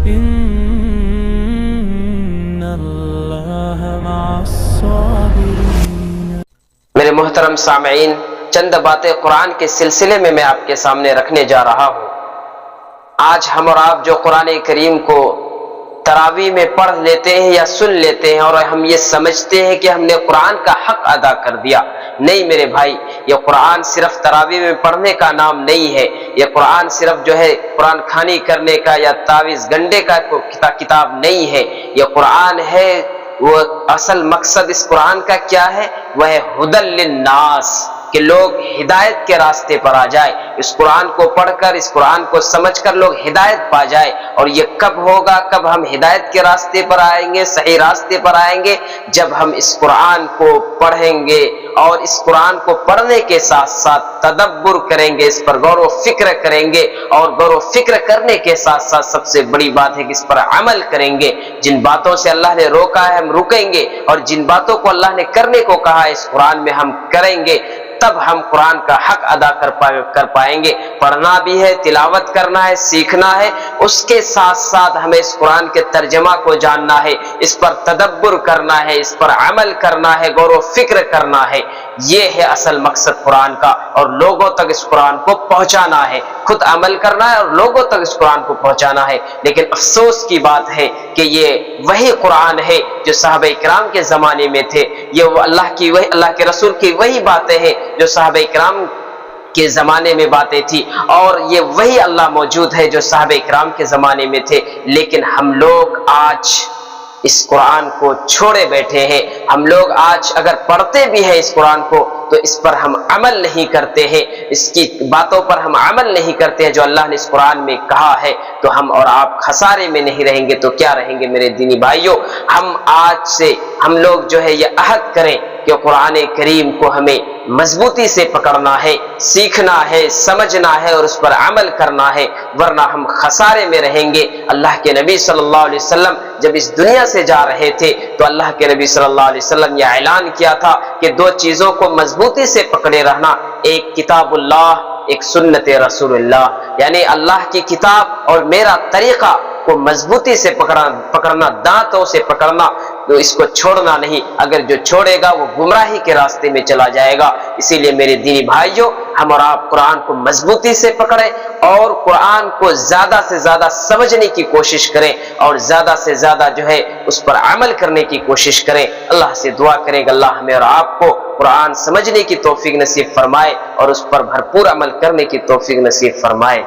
إن الله مع الصابرين۔ میرے محترم سامعین، چند باتیں قرآن کے سلسلے میں آپ کے سامنے رکھنے جا رہا ہوں۔ آج ہم اور آپ جو قرآن کریم کو تراویح میں پڑھ لیتے ہیں یا سن لیتے ہیں اور ہم یہ سمجھتے ہیں کہ ہم نے قرآن کا حق ادا کر دیا، نہیں میرے بھائی، یہ قرآن صرف تراویح میں پڑھنے کا نام نہیں ہے۔ یہ قرآن صرف جو ہے قرآن خوانی کرنے کا یا تعویذ گنڈے کا کتاب نہیں ہے۔ یہ قرآن ہے، وہ اصل مقصد اس قرآن کا کیا ہے؟ وہ ہے ھدی للناس، کہ لوگ ہدایت کے راستے پر آ جائے۔ اس قرآن کو پڑھ کر، اس قرآن کو سمجھ کر لوگ ہدایت پا جائے۔ اور یہ کب ہوگا؟ کب ہم ہدایت کے راستے پر آئیں گے، صحیح راستے پر آئیں گے؟ جب ہم اس قرآن کو پڑھیں گے اور اس قرآن کو پڑھنے کے ساتھ ساتھ تدبر کریں گے، اس پر غور و فکر کریں گے، اور غور و فکر کرنے کے ساتھ ساتھ سب سے بڑی بات ہے کہ اس پر عمل کریں گے۔ جن باتوں سے اللہ نے روکا ہے ہم رکیں گے، اور جن باتوں کو اللہ نے کرنے کو کہا ہے اس قرآن میں ہم کریں گے، تب ہم قرآن کا حق ادا کر پائیں گے۔ پڑھنا بھی ہے، تلاوت کرنا ہے، سیکھنا ہے، اس کے ساتھ ساتھ ہمیں اس قرآن کے ترجمہ کو جاننا ہے، اس پر تدبر کرنا ہے، اس پر عمل کرنا ہے، غور و فکر کرنا ہے۔ یہ ہے اصل مقصد قرآن کا، اور لوگوں تک اس قرآن کو پہنچانا ہے۔ خود عمل کرنا ہے اور لوگوں تک اس قرآن کو پہنچانا ہے۔ لیکن افسوس کی بات ہے کہ یہ وہی قرآن ہے جو صحابہ کرام کے زمانے میں تھے، یہ اللہ کے رسول کی وہی باتیں ہیں جو صحابہ کرام کے زمانے میں باتیں تھی، اور یہ وہی اللہ موجود ہے جو صحابہ کرام کے زمانے میں تھے۔ لیکن ہم لوگ آج اس قرآن کو چھوڑے بیٹھے ہیں۔ ہم لوگ آج اگر پڑھتے بھی ہیں اس قرآن کو تو اس پر ہم عمل نہیں کرتے ہیں، اس کی باتوں پر ہم عمل نہیں کرتے ہیں جو اللہ نے اس قرآن میں کہا ہے، تو ہم اور آپ خسارے میں نہیں رہیں گے تو کیا رہیں گے میرے دینی بھائیوں؟ ہم آج سے ہم لوگ جو ہے یہ عہد کریں کہ قرآن کریم کو ہمیں مضبوطی سے پکڑنا ہے، سیکھنا ہے، سمجھنا ہے اور اس پر عمل کرنا ہے، ورنہ ہم خسارے میں رہیں گے۔ اللہ کے نبی صلی اللہ علیہ وسلم جب اس دنیا سے جا رہے تھے تو اللہ کے نبی صلی اللہ علیہ وسلم یہ اعلان کیا تھا کہ دو چیزوں کو مضبوطی سے پکڑے رہنا، ایک کتاب اللہ، ایک سنت رسول اللہ، یعنی اللہ کی کتاب اور میرا طریقہ کو مضبوطی سے پکڑنا، دانتوں سے پکڑنا، تو اس کو چھوڑنا نہیں۔ اگر جو چھوڑے گا وہ گمراہی کے راستے میں چلا جائے گا۔ اسی لیے میرے دینی بھائیوں، ہم اور آپ قرآن کو مضبوطی سے پکڑیں اور قرآن کو زیادہ سے زیادہ سمجھنے کی کوشش کریں، اور زیادہ سے زیادہ جو ہے اس پر عمل کرنے کی کوشش کریں۔ اللہ سے دعا کریں کہ اللہ ہمیں اور آپ کو قرآن سمجھنے کی توفیق نصیب فرمائے اور اس پر بھرپور عمل کرنے کی توفیق نصیب فرمائے۔